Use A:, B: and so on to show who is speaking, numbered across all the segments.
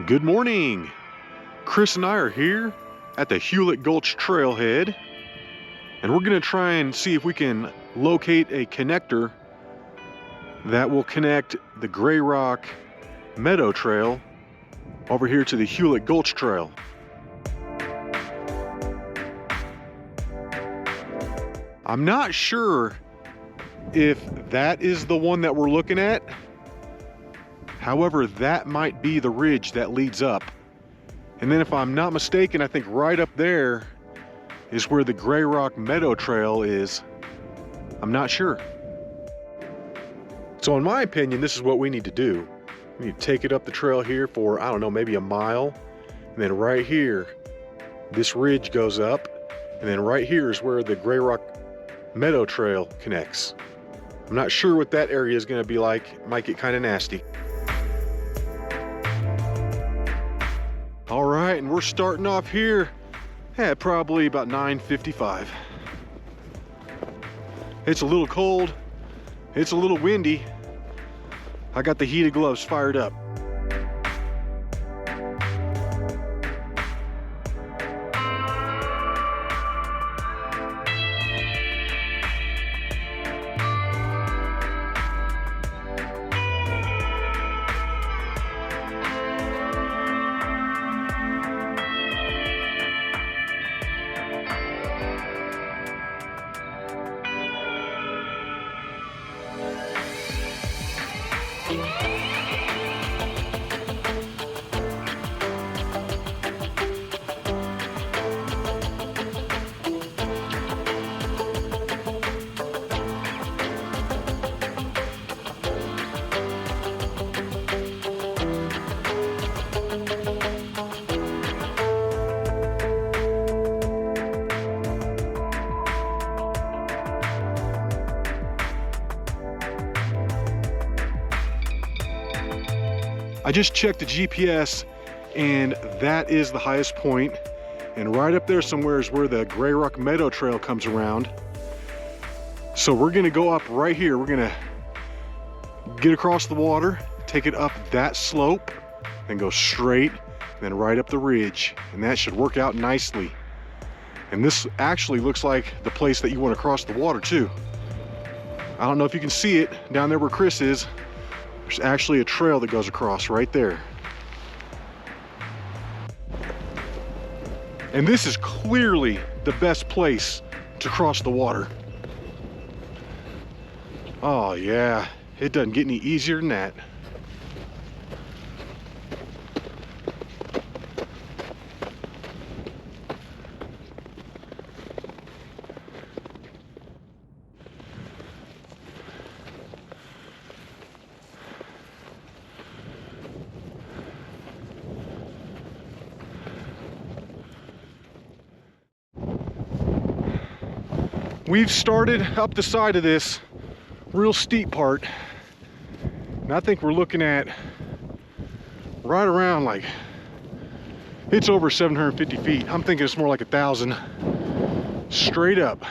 A: Good morning. Chris and I are here at the Hewlett Gulch Trailhead, and we're going to try and see if we can locate a connector that will connect the Greyrock Meadow Trail over here to the Hewlett Gulch Trail. I'm not sure if that is the one that we're looking at. However, that might be the ridge that leads up. And then if I'm not mistaken, I think right up there is where the Greyrock Meadow Trail is. I'm not sure. So in my opinion, this is what we need to do. We need to take it up the trail here for, I don't know, maybe a mile. And then right here, this ridge goes up. And then right here is where the Greyrock Meadow Trail connects. I'm not sure what that area is going to be like. It might get kind of nasty. All right, and we're starting off here at probably about 9:55. It's a little cold, it's a little windy. I got the heated gloves fired up. I just checked the GPS and that is the highest point, and right up there somewhere is where the Greyrock Meadow Trail comes around. So we're gonna go up right here. We're gonna get across the water, take it up that slope, and go straight, and then right up the ridge, and that should work out nicely. And this actually looks like the place that you want to cross the water too. I don't know if you can see it down there where Chris is. There's actually a trail that goes across right there. And this is clearly the best place to cross the water. Oh yeah, it doesn't get any easier than that. We've started up the side of this real steep part, and I think we're looking at right around, like, it's over 750 feet. I'm thinking it's more like 1,000 straight up.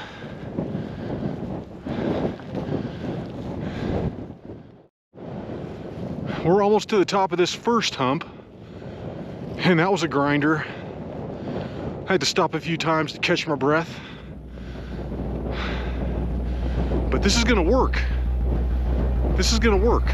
A: We're almost to the top of this first hump, and that was a grinder. I had to stop a few times to catch my breath. But this is gonna work. This is gonna work.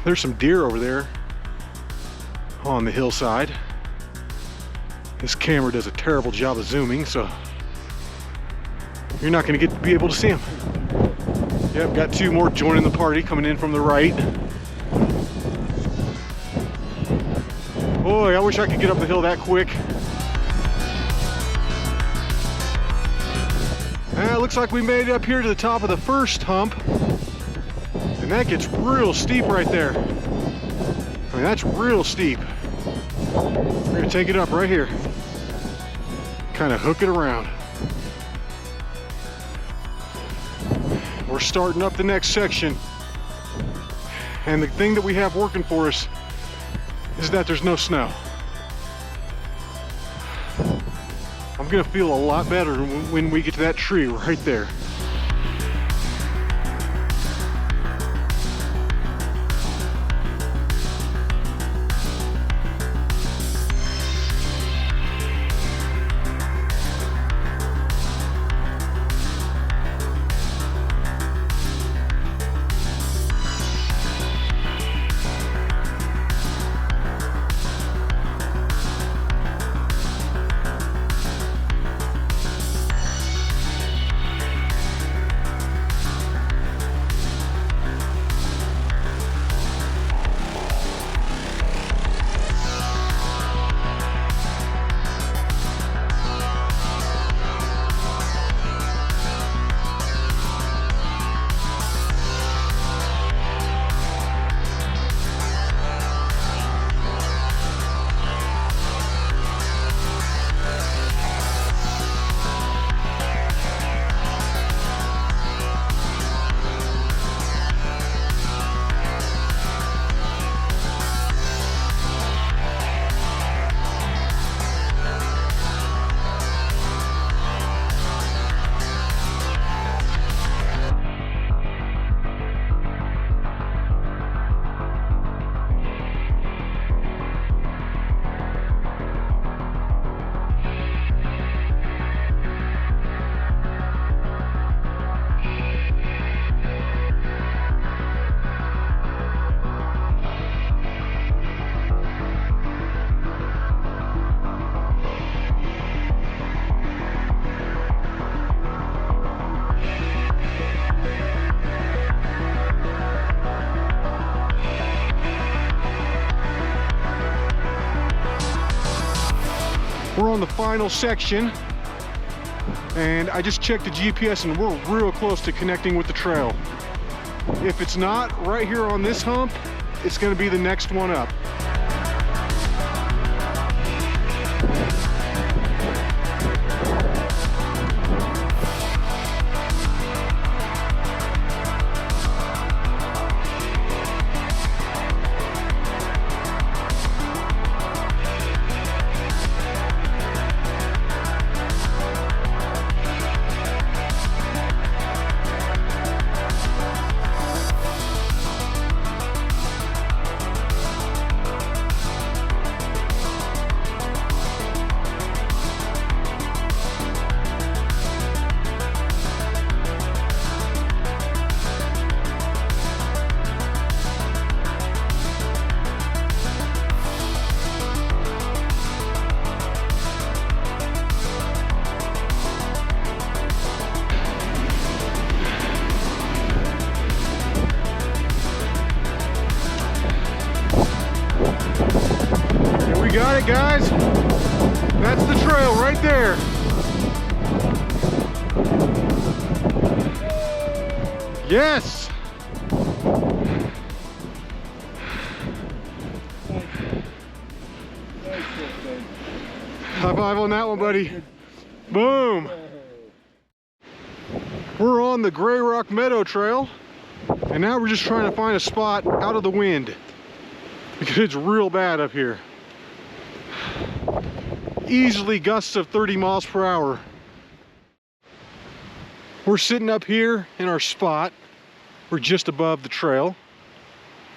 A: There's some deer over there on the hillside. This camera does a terrible job of zooming, so you're not going to be able to see them. Yep, got two more joining the party coming in from the right. Boy, I wish I could get up the hill that quick. It looks like we made it up here to the top of the first hump. And that gets real steep right there. I mean, that's real steep. We're gonna take it up right here. Kind of hook it around. We're starting up the next section. And the thing that we have working for us is that there's no snow. I'm gonna feel a lot better when we get to that tree right there. We're on the final section, and I just checked the GPS and we're real close to connecting with the trail. If it's not right here on this hump, it's going to be the next one up. Got it, guys. That's the trail right there. Yes. High five on that one, buddy. Boom. We're on the Greyrock Meadow Trail, and now we're just trying to find a spot out of the wind because it's real bad up here. Easily gusts of 30 miles per hour. We're sitting up here in our spot. We're just above the trail.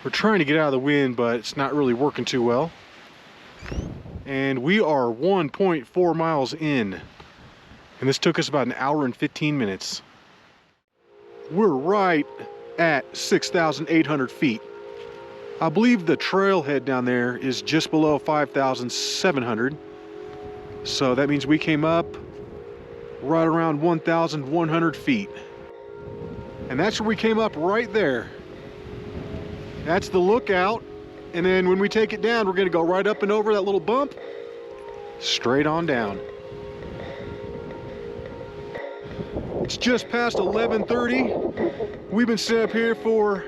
A: We're trying to get out of the wind, but it's not really working too well. And we are 1.4 miles in. And this took us about an hour and 15 minutes. We're right at 6,800 feet. I believe the trailhead down there is just below 5,700. So that means we came up right around 1,100 feet. And that's where we came up right there. That's the lookout and then when we take it down, we're gonna go right up and over that little bump, straight on down. It's just past 11:30. We've been set up here for,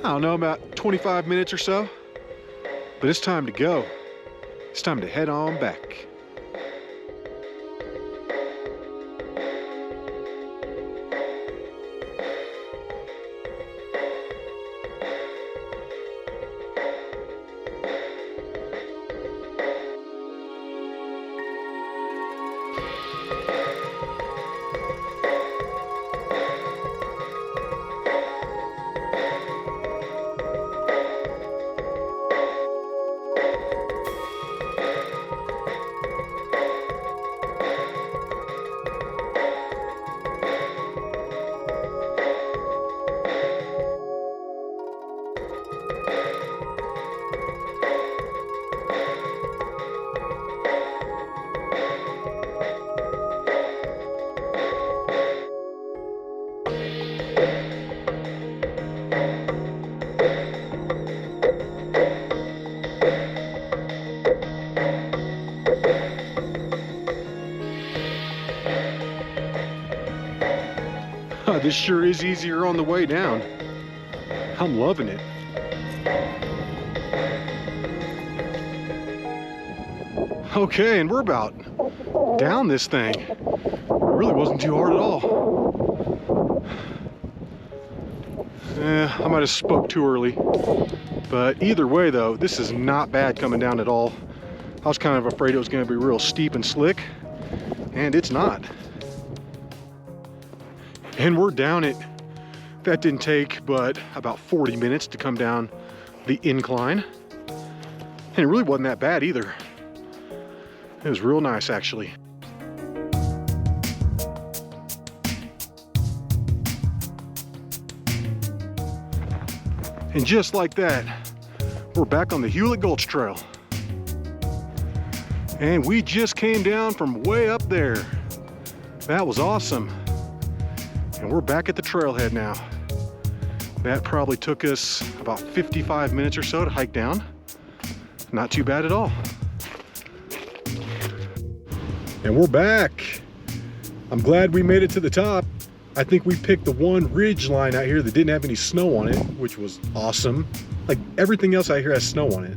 A: I don't know, about 25 minutes or so. But it's time to go. It's time to head on back. This sure is easier on the way down. I'm loving it. Okay, and we're about down this thing. It really wasn't too hard at all. I might have spoke too early. But either way though, this is not bad coming down at all. I was kind of afraid it was going to be real steep and slick, and it's not. And we're down it. That didn't take but about 40 minutes to come down the incline. And it really wasn't that bad either. It was real nice actually. And just like that, we're back on the Hewlett Gulch Trail. And we just came down from way up there. That was awesome. And we're back at the trailhead now. That probably took us about 55 minutes or so to hike down. Not too bad at all. And we're back. I'm glad we made it to the top. I think we picked the one ridge line out here that didn't have any snow on it, which was awesome. Like everything else out here has snow on it.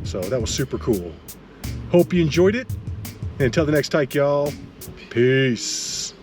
A: So that was super cool. Hope you enjoyed it. And until the next hike, y'all, peace.